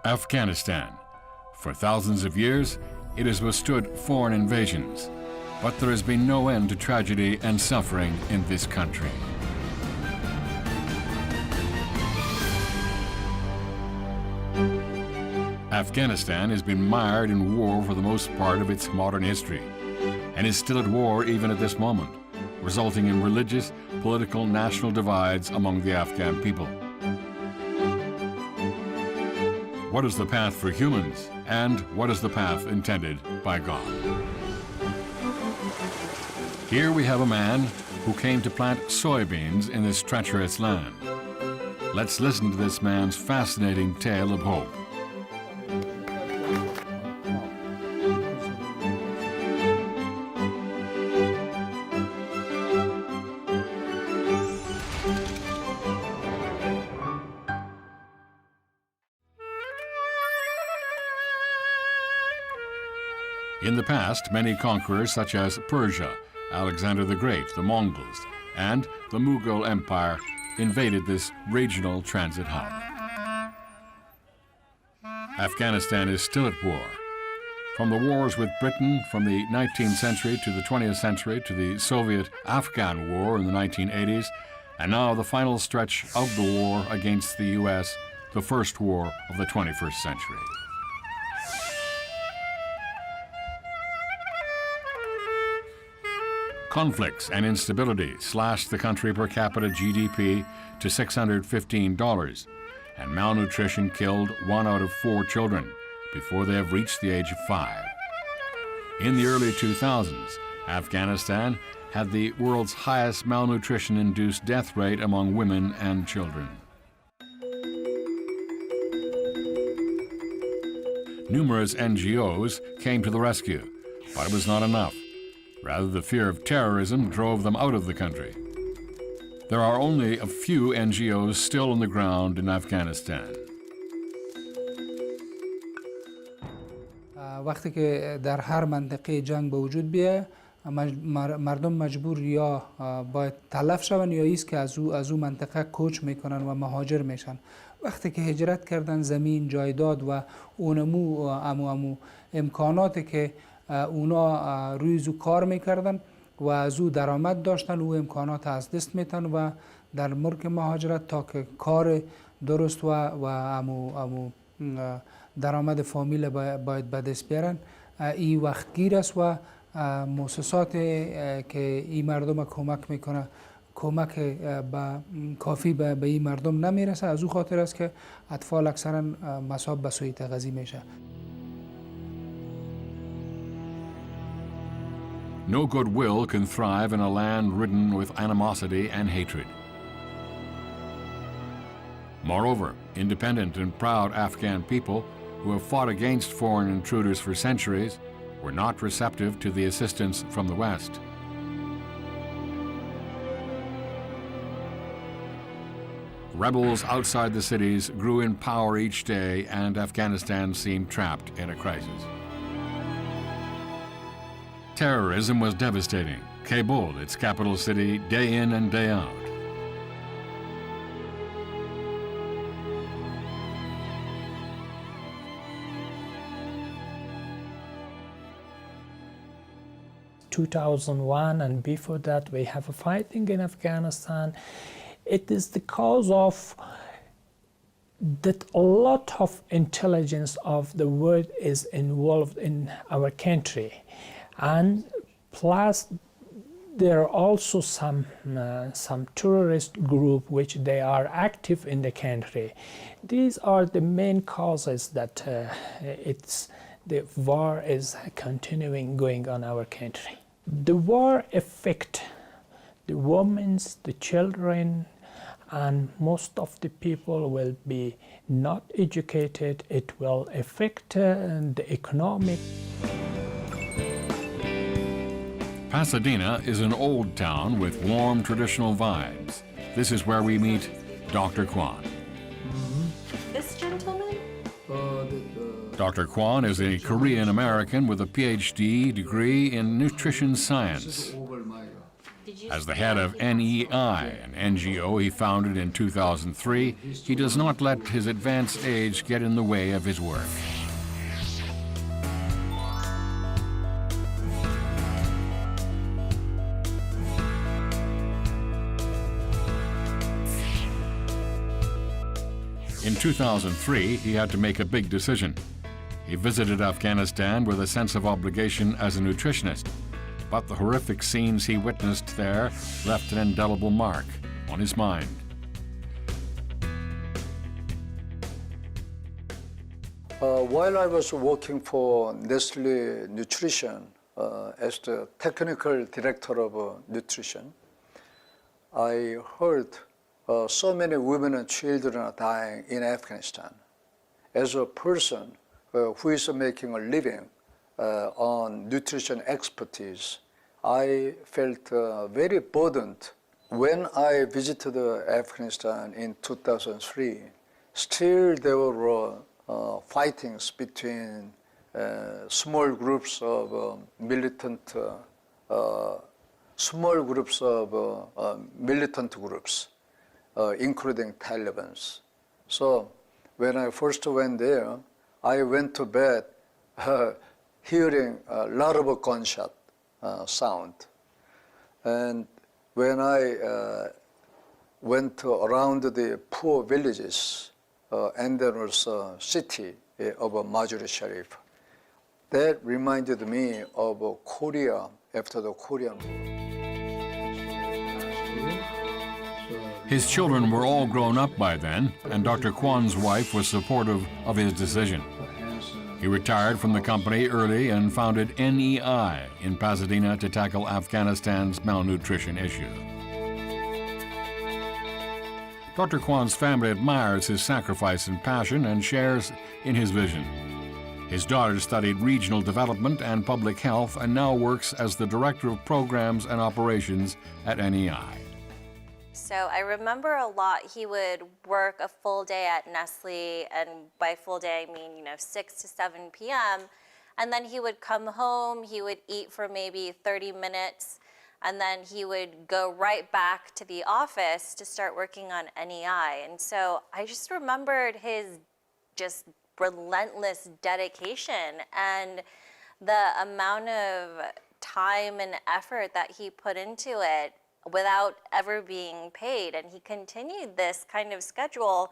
Afghanistan. For thousands of years, it has withstood foreign invasions, but there has been no end to tragedy and suffering in this country. Afghanistan has been mired in war for the most part of its modern history, and is still at war even at this moment, resulting in religious, political, national divides among the Afghan people. What is the path for humans, and what is the path intended by God? Here we have a man who came to plant soybeans in this treacherous land. Let's listen to this man's fascinating tale of hope. In the past, many conquerors such as Persia, Alexander the Great, the Mongols, and the Mughal Empire invaded this regional transit hub. Afghanistan is still at war. From the wars with Britain from the 19th century to the 20th century to the Soviet-Afghan War in the 1980s, and now the final stretch of the war against the U.S., the first war of the 21st century. Conflicts and instability slashed the country per capita GDP to $615, and malnutrition killed 1 out of 4 children before they have reached the age of 5. In the early 2000s, Afghanistan had the world's highest malnutrition-induced death rate among women and children. Numerous NGOs came to the rescue, but it was not enough. Rather, the fear of terrorism drove them out of the country. There are only a few NGOs still on the ground in Afghanistan. وقتی که در هر منطقه جنگ به وجود بیه، مردم مجبور یا باید تلف شون یا ایست که از او منطقه کوچ میکنن و مهاجر میشن. وقتی که هجرت کردن، زمین، جایداد و امو امکاناتی که اونا روی زو کار میکردن و از او درآمد داشتن، او امکانات از دست میتن و در مرگ مهاجرت تا که کار درست و امو درآمد فامیل باید به دست بیارن، این وقتگیر است و مؤسسات که این مردم کمک میکنه کمک کافی به این مردم نمیرسه. از او خاطر است که اطفال اکثرا مصاب به سوی تغذیه میشه. No goodwill can thrive in a land ridden with animosity and hatred. Moreover, independent and proud Afghan people who have fought against foreign intruders for centuries were not receptive to the assistance from the West. Rebels outside the cities grew in power each day, and Afghanistan seemed trapped in a crisis. Terrorism was devastating. Kabul, its capital city, day in and day out. In 2001 and before that, we have a fighting in Afghanistan. It is the cause of that a lot of intelligence of the world is involved in our country. And plus, there are also some terrorist group which they are active in the country. These are the main causes that the war is continuing going on our country. The war affect the women, the children, and most of the people will be not educated. It will affect the economic. Pasadena is an old town with warm traditional vibes. This is where we meet Dr. Kwon. This gentleman? Dr. Kwon is a Korean-American with a PhD degree in nutrition science. As the head of NEI, an NGO he founded in 2003, he does not let his advanced age get in the way of his work. In 2003, he had to make a big decision. He visited Afghanistan with a sense of obligation as a nutritionist, but the horrific scenes he witnessed there left an indelible mark on his mind. While I was working for Nestle Nutrition as the technical director of nutrition, I heard so many women and children are dying in Afghanistan. As a person who is making a living on nutrition expertise, I felt very burdened. When I visited Afghanistan in 2003, still there were fightings between small groups of militant groups, including Taliban. So when I first went there, I went to bed hearing a lot of gunshot sound. And when I went around the poor villages, and there was a city of Mazar-e Sharif, that reminded me of Korea after the Korean War. His children were all grown up by then, and Dr. Kwon's wife was supportive of his decision. He retired from the company early and founded NEI in Pasadena to tackle Afghanistan's malnutrition issue. Dr. Kwon's family admires his sacrifice and passion and shares in his vision. His daughter studied regional development and public health and now works as the director of programs and operations at NEI. So I remember a lot, he would work a full day at Nestle, and by full day I mean, 6 to 7 p.m. And then he would come home, he would eat for maybe 30 minutes, and then he would go right back to the office to start working on NEI. And so I just remembered his just relentless dedication and the amount of time and effort that he put into it without ever being paid. And he continued this kind of schedule.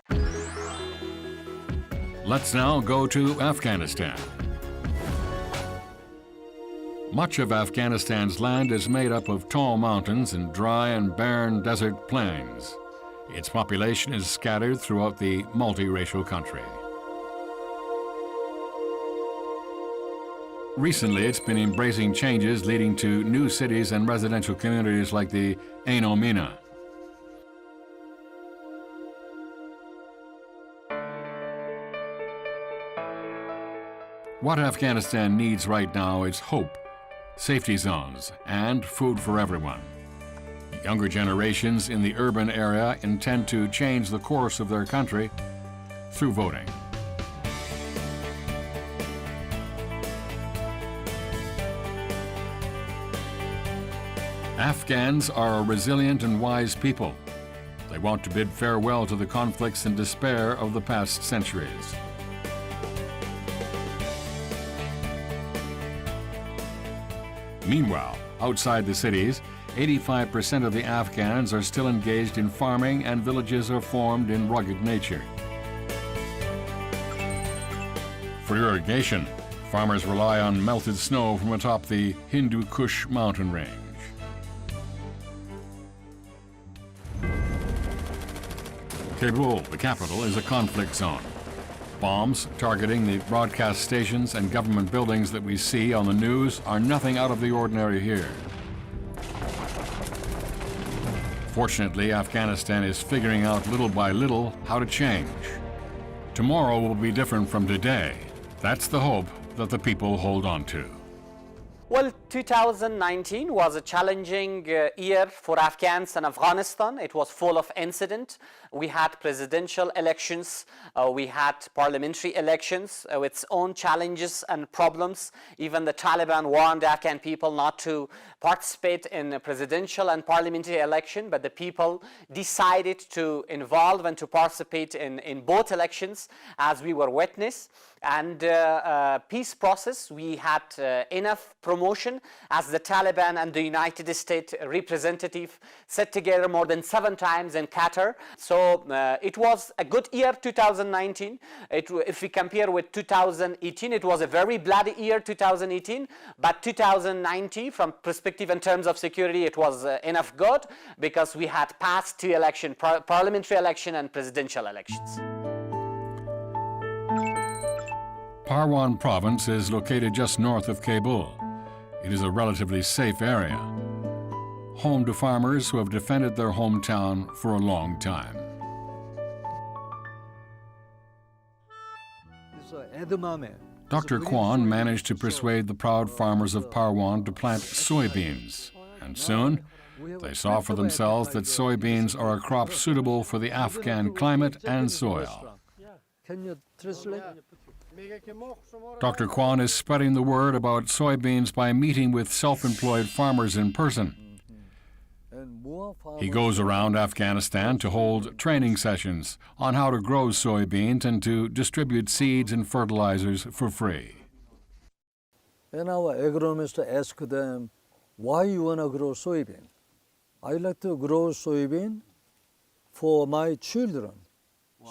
Let's now go to Afghanistan. Much of Afghanistan's land is made up of tall mountains and dry and barren desert plains. Its population is scattered throughout the multiracial country. Recently, it's been embracing changes leading to new cities and residential communities like the Ain Omina. What Afghanistan needs right now is hope, safety zones, and food for everyone. Younger generations in the urban area intend to change the course of their country through voting. Afghans are a resilient and wise people. They want to bid farewell to the conflicts and despair of the past centuries. Meanwhile, outside the cities, 85% of the Afghans are still engaged in farming, and villages are formed in rugged nature. For irrigation, farmers rely on melted snow from atop the Hindu Kush mountain range. Kabul, the capital, is a conflict zone. Bombs targeting the broadcast stations and government buildings that we see on the news are nothing out of the ordinary here. Fortunately, Afghanistan is figuring out little by little how to change. Tomorrow will be different from today. That's the hope that the people hold on to. Well, 2019 was a challenging year for Afghans and Afghanistan. It was full of incident. We had presidential elections, we had parliamentary elections with its own challenges and problems. Even the Taliban warned Afghan people not to participate in a presidential and parliamentary election, but the people decided to involve and to participate in both elections, as we were witness. And peace process, we had enough promotion as the Taliban and the United States representative sat together more than 7 times in Qatar. So it was a good year, 2019. If we compare with 2018, it was a very bloody year, 2018. But 2019, from perspective in terms of security, it was enough good because we had passed 2 elections, parliamentary election and presidential elections. Parwan province is located just north of Kabul. It is a relatively safe area, home to farmers who have defended their hometown for a long time. Dr. Kwon managed to persuade the proud farmers of Parwan to plant soybeans, and soon they saw for themselves that soybeans are a crop suitable for the Afghan climate and soil. Can you translate? Dr. Kwon is spreading the word about soybeans by meeting with self-employed farmers in person. He goes around Afghanistan to hold training sessions on how to grow soybeans and to distribute seeds and fertilizers for free. And our agronomist asked them, why you want to grow soybean? I like to grow soybean for my children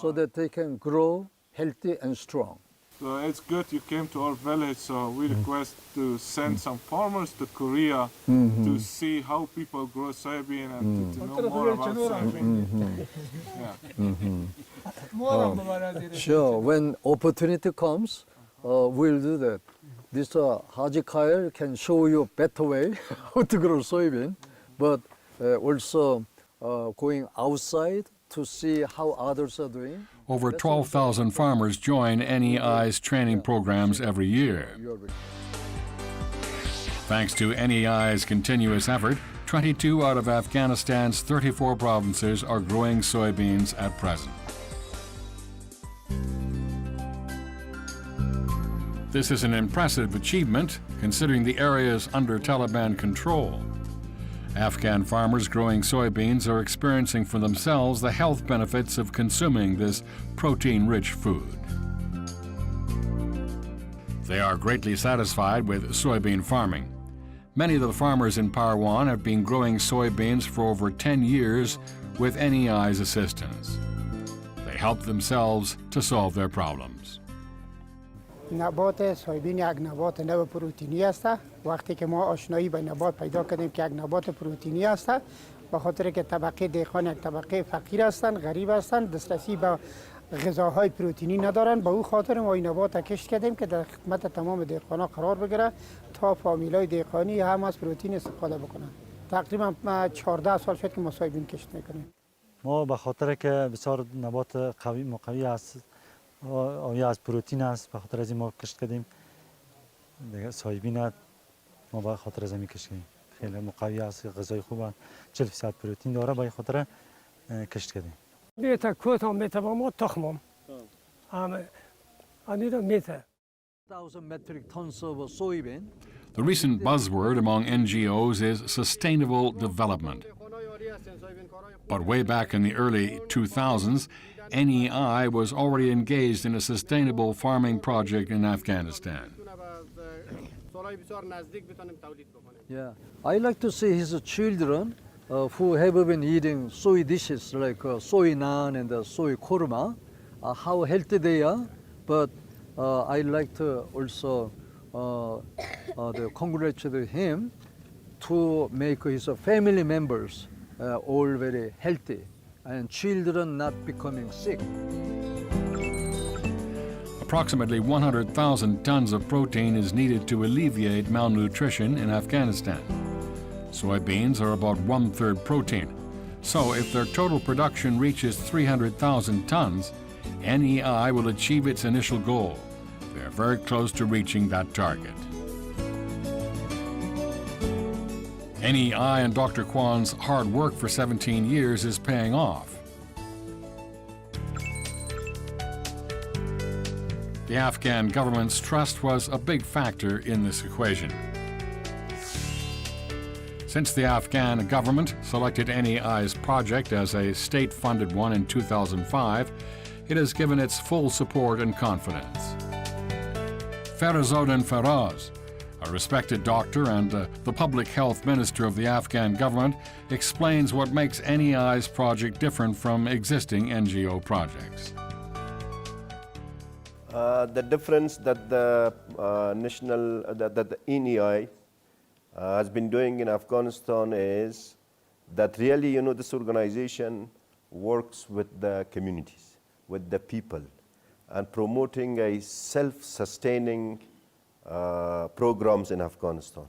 so that they can grow healthy and strong. So it's good you came to our village, so we request to send some farmers to Korea to see how people grow soybean and to know more about soybean. Sure, when opportunity comes, we'll do that. This Haji Kyle can show you a better way how to grow soybean, but also going outside to see how others are doing. Over 12,000 farmers join NEI's training programs every year. Thanks to NEI's continuous effort, 22 out of Afghanistan's 34 provinces are growing soybeans at present. This is an impressive achievement considering the areas under Taliban control. Afghan farmers growing soybeans are experiencing for themselves the health benefits of consuming this protein-rich food. They are greatly satisfied with soybean farming. Many of the farmers in Parwan have been growing soybeans for over 10 years with NEI's assistance. They help themselves to solve their problems. نبات سویبین یک نبات نو پروتئینی است. وقتی که ما آشنایی با نبات پیدا کردیم که یک نبات پروتئینی است، به خاطر که طبقه دهقان یک طبقه فقیر هستند، غریب هستند، دسترسی به غذاهای پروتئینی ندارند، به او خاطر ما این نبات کشت کردیم که در خدمت تمام دهقانا قرار بگیره تا فامیلای دهقانی هم از پروتئین استفاده بکنن. تقریبا 14 سال شد که ما سویبین کشت میکنیم. ما به خاطر که بسیار نبات قوی است، آیا از پروتئین است، به خاطر از ما کشت کردیم. دیگه سویبین ما به خاطر از این کشتیم. خیلی مقوی است، غذای خوب است، 40% پروتئین داره، به خاطر کشت کردیم. بیت کوتاه میتوام ما تخمم. آنیرا میته. 1,000 metric tons of soybean. The recent buzzword among NGOs is sustainable development. But way back in the early 2000s, NEI was already engaged in a sustainable farming project in Afghanistan. Yeah, I like to see his children who have been eating soy dishes like soy naan and soy korma, how healthy they are. But I like to also congratulate him to make his family members all very healthy and children not becoming sick. Approximately 100,000 tons of protein is needed to alleviate malnutrition in Afghanistan. Soybeans are about 1/3 protein. So if their total production reaches 300,000 tons, NEI will achieve its initial goal. They are very close to reaching that target. NEI and Dr. Kwon's hard work for 17 years is paying off. The Afghan government's trust was a big factor in this equation. Since the Afghan government selected NEI's project as a state-funded one in 2005, it has given its full support and confidence. Ferazodin Faraz, a respected doctor and the public health minister of the Afghan government, explains what makes NEI's project different from existing NGO projects. The difference that the that the NEI has been doing in Afghanistan is that really, this organization works with the communities, with the people, and promoting a self-sustaining programs in Afghanistan.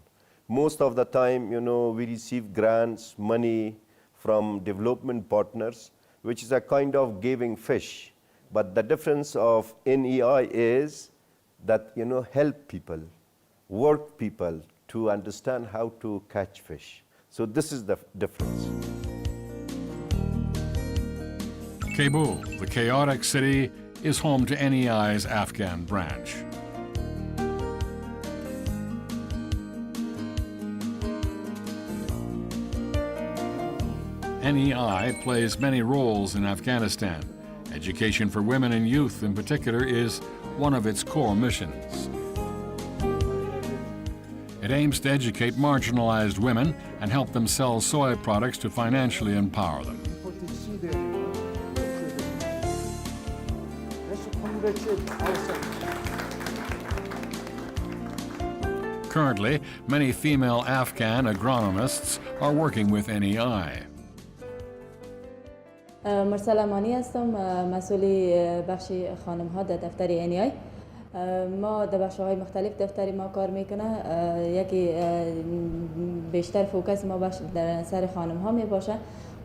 Most of the time, we receive grants, money from development partners, which is a kind of giving fish. But the difference of NEI is that, help people, work people to understand how to catch fish. So this is the difference. Kabul, the chaotic city, is home to NEI's Afghan branch. NEI plays many roles in Afghanistan. Education for women and youth in particular is one of its core missions. It aims to educate marginalized women and help them sell soy products to financially empower them. Currently, many female Afghan agronomists are working with NEI. مرسل امانی هستم، مسئولی بخش خانم ها در دفتر NEI. ما در بخش های مختلف دفتری ما کار میکنه. یکی بیشتر فوکس ما در سر خانم ها می باشه.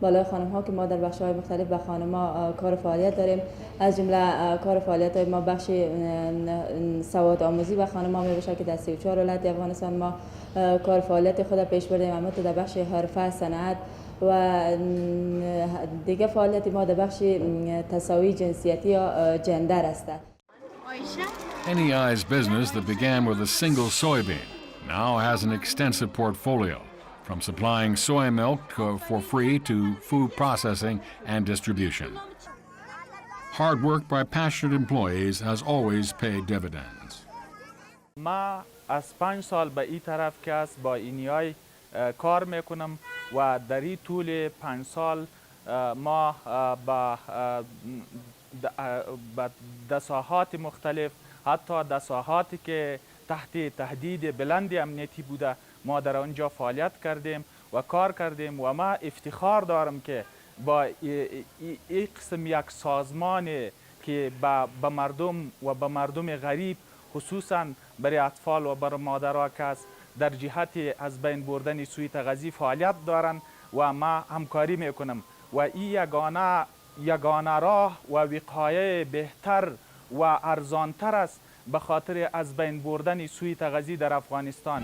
بالای خانم ها که ما در بخش های مختلف به خانم ها کار فعالیت داریم. از جمله کار فعالیت های ما بخش سواد آموزی و خانم ها می باشه که در 34 ولایت افغانستان ما کار فعالیت خود پیش بردیم. اما در بخش حرفه، صنعت و دیگه فعالیت ما در بخش تساوی جنسیتی یا جندر است. NEI's business that began with a single soybean now has an extensive portfolio, from supplying soy milk for free to food processing and distribution. Hard work by passionate employees has always paid dividends. ما از 5 سال به این طرف که است با NEI کار میکنم و در این طول 5 سال ما با دساهات مختلف، حتی دساهاتی که تحت تهدید بلند امنیتی بوده، ما در آنجا فعالیت کردیم و کار کردیم و ما افتخار دارم که با این قسم یک سازمان که به مردم و به مردم غریب، خصوصا برای اطفال و برای مادرها که در جهت از بین بردن سوی تغذیه فعالیت دارند و ما همکاری میکنم و این یگانه راه و وقایه بهتر و ارزانتر است به خاطر از بین بردن سوی تغذیه در افغانستان.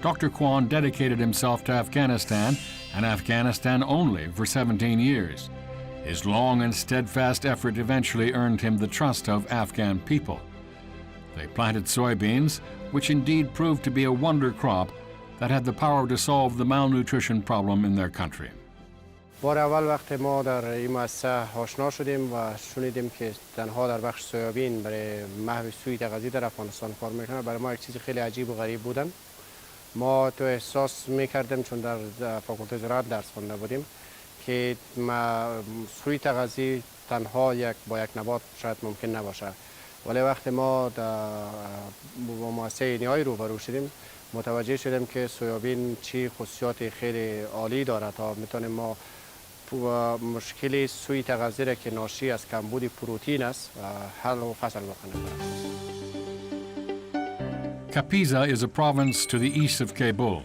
Dr. Kwon dedicated himself to Afghanistan and Afghanistan only for 17 years. His long and steadfast effort eventually earned him the trust of Afghan people. They planted soybeans, which indeed proved to be a wonder crop that had the power to solve the malnutrition problem in their country. بار اول وقت ما در این مؤسسه آشنا شدیم و شنیدیم که تنها در بخش سویابین برای محو سوی تغذیه در افغانستان کار میکنه، برای ما یک چیز خیلی عجیب و غریب بودن. ما تو احساس میکردیم چون در فاکولته زراعت درس خونده بودیم که سوی تغذیه تنها با یک نبات شاید ممکن نباشه، ولی وقتی ما با مؤسسه NEI روبرو شدیم متوجه شدیم که سویابین چی خصوصیات خیلی عالی داره تا میتونیم ما مشکل سوی تغذیه را که ناشی از کمبود پروتئین است حل و فصل بکنیم. Kapiza is a province to the east of Kabul.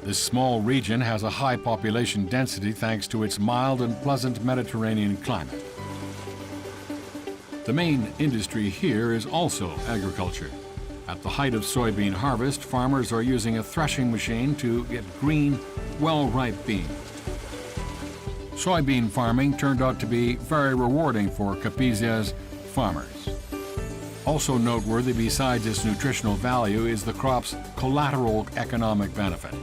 This small region has a high population density thanks to its mild and pleasant Mediterranean climate. The main industry here is also agriculture. At the height of soybean harvest, farmers are using a threshing machine to get green, well-ripe beans. Soybean farming turned out to be very rewarding for Kapiza's farmers. Also noteworthy besides its nutritional value is the crop's collateral economic benefit.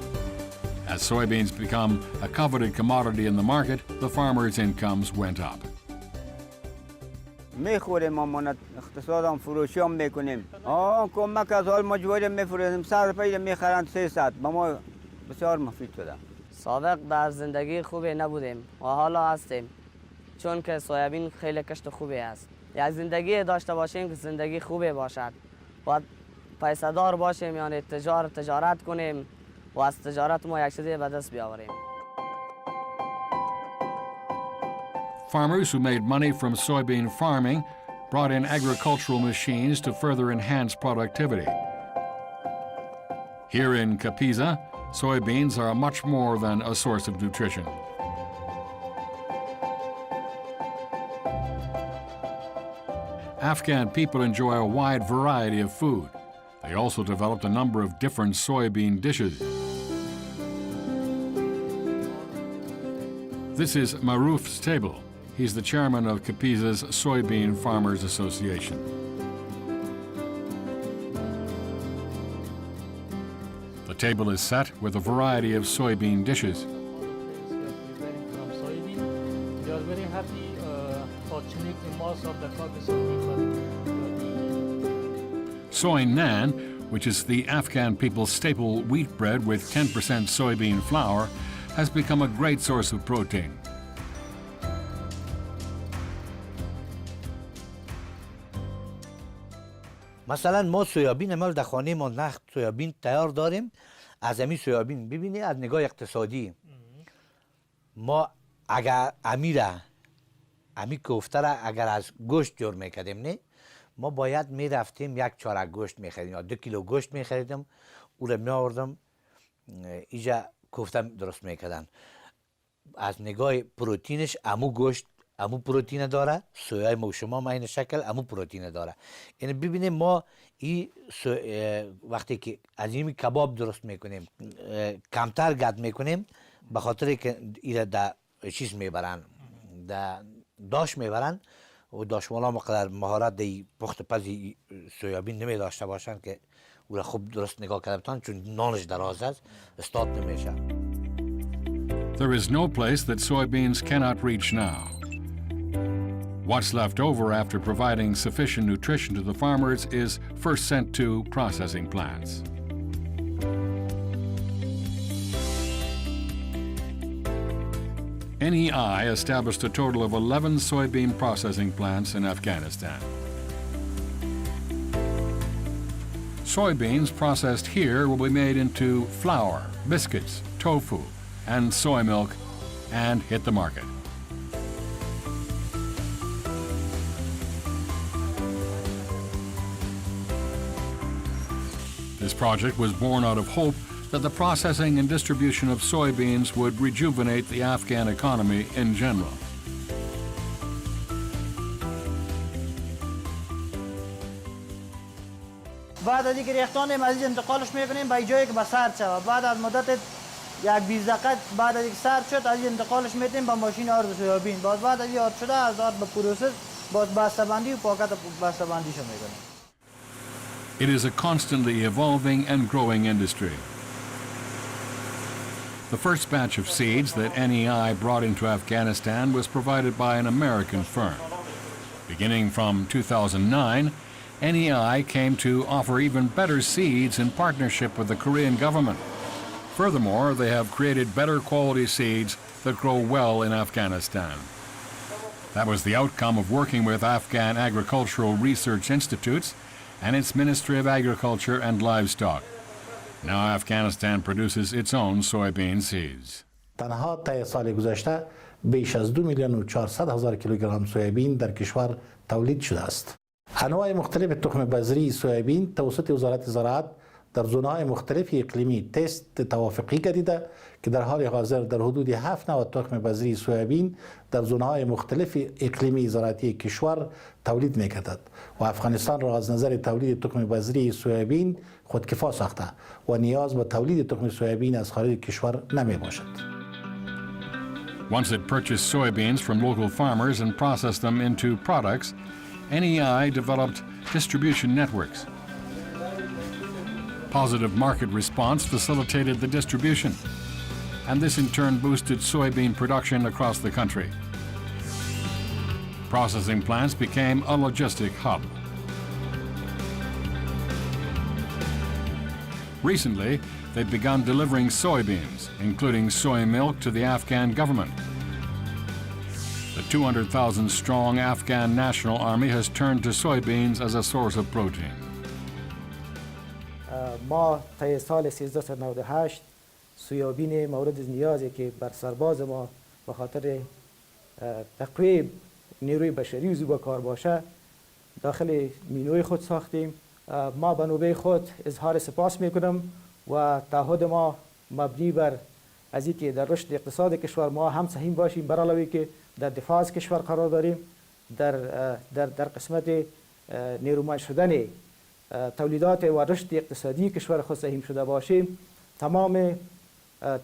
As soybeans become a coveted commodity in the market, the farmers' incomes went up. میخوریم ما اقتصادم فروشی هم میکنیم کمک از حال مجبوریم میفروشیم 100 روپیه میخرن 300 به ما بسیار مفید شده. سابق در زندگی خوبی نبودیم و حالا هستیم چون که سویابین خیلی کشت خوبی است. یک زندگی داشته باشیم که زندگی خوبی باشد و پیسه دار باشیم یعنی تجارت کنیم و از تجارت ما یک چیزی به دست بیاوریم. Farmers who made money from soybean farming brought in agricultural machines to further enhance productivity. Here in Kapiza, soybeans are much more than a source of nutrition. Afghan people enjoy a wide variety of food. They also developed a number of different soybean dishes. This is Maruf's table. He's the chairman of Kapiza's Soybean Farmers Association. The table is set with a variety of soybean dishes. From soybean, they are very happy. Fortunately, most of the crop is Soy naan, which is the Afghan people's staple wheat bread with 10% soybean flour, has become a great source of protein. مثلا ما سویابین ما در خانه ما نخت سویابین تیار داریم. از همین سویابین ببینید از نگاه اقتصادی ما اگر امی کوفته را اگر از گوشت جور میکردیم نه ما باید میرفتیم یک چارک گوشت میخریدیم یا 2 کیلو گوشت میخریدیم او را میآوردم اینجا کوفته درست میکردن. از نگاه پروتینش امو گوشت امو پروتین داره، سویای ما و شما ما این شکل امو پروتین داره. یعنی ببینیم ما وقتی که از این کباب درست میکنیم کمتر گد میکنیم به خاطر که ایره در چیز میبرن در داش میبرن و داشمالا مقدر مهارت دی پخت پزی سویابین نمی داشته باشن که او را خوب درست نگاه کرده بتان چون نانش دراز است استاد نمیشه. There is no place that soybeans cannot reach now. What's left over after providing sufficient nutrition to the farmers is first sent to processing plants. NEI established a total of 11 soybean processing plants in Afghanistan. Soybeans processed here will be made into flour, biscuits, tofu, and soy milk and hit the market. This project was born out of hope that the processing and distribution of soybeans would rejuvenate the Afghan economy in general. بعد از اینکه ریختانیم از اینجا انتقالش میکنیم به جایی که به سرد شود. بعد از مدت یک 20 دقیقه بعد از اینکه سرد شد از این انتقالش میدیم به ماشین آرد سویابین. باز بعد از این آرد شده از آرد به پروسس باز بسته‌بندی و پاکت بسته‌بندیشو میکنیم. It is a constantly evolving and growing industry. The first batch of seeds that NEI brought into Afghanistan was provided by an American firm. Beginning from 2009, NEI came to offer even better seeds in partnership with the Korean government. Furthermore, they have created better quality seeds that grow well in Afghanistan. That was the outcome of working with Afghan agricultural research institutes and its Ministry of Agriculture and Livestock. Now Afghanistan produces its own soybean seeds. تنها طی سال گذشته بیش از 2,400,000 کیلوگرم سویابین در کشور تولید شده است. انواع مختلف تخم بذری سویابین توسط وزارت زراعت در زونهای مختلف اقلیمی تست توافقی گردیده که در حال حاضر در حدود 7 نوع تخم بذری سویابین در زونهای مختلف اقلیمی زراعتی کشور تولید می‌گردد و افغانستان را از نظر تولید تخم بذری سویابین خودکفا ساخته و نیاز به تولید تخم سویابین از خارج کشور نمی باشد. Once it purchased soybeans from local farmers and processed them into products, NEI developed distribution networks. Positive market response facilitated the distribution, and this in turn boosted soybean production across the country. Processing plants became a logistic hub. Recently, they've begun delivering soybeans, including soy milk, to the Afghan government. The 200,000-strong Afghan National Army has turned to soybeans as a source of protein. ما طی سال 1398 سویابین مورد نیازی که بر سرباز ما به خاطر تقویه نیروی بشری و زیبا کار باشه داخل مینوی خود ساختیم. ما به نوبه خود اظهار سپاس میکنم و تعهد ما مبنی بر از اینکه در رشد اقتصاد کشور ما هم سهیم باشیم، بر علاوه که در دفاع از کشور قرار داریم، در قسمت نیرومند شدن تولیدات و رشد اقتصادی کشور خود سهیم شده باشیم. تمام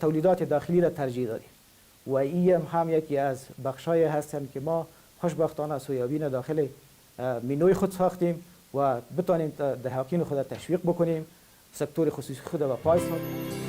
تولیدات داخلی را ترجیح دادیم و این هم یکی از بخشای هستند که ما خوشبختانه سویابین داخل مینوی خود ساختیم و بتانیم دهقان خود تشویق بکنیم، سکتور خصوصی خود به پای سازیم.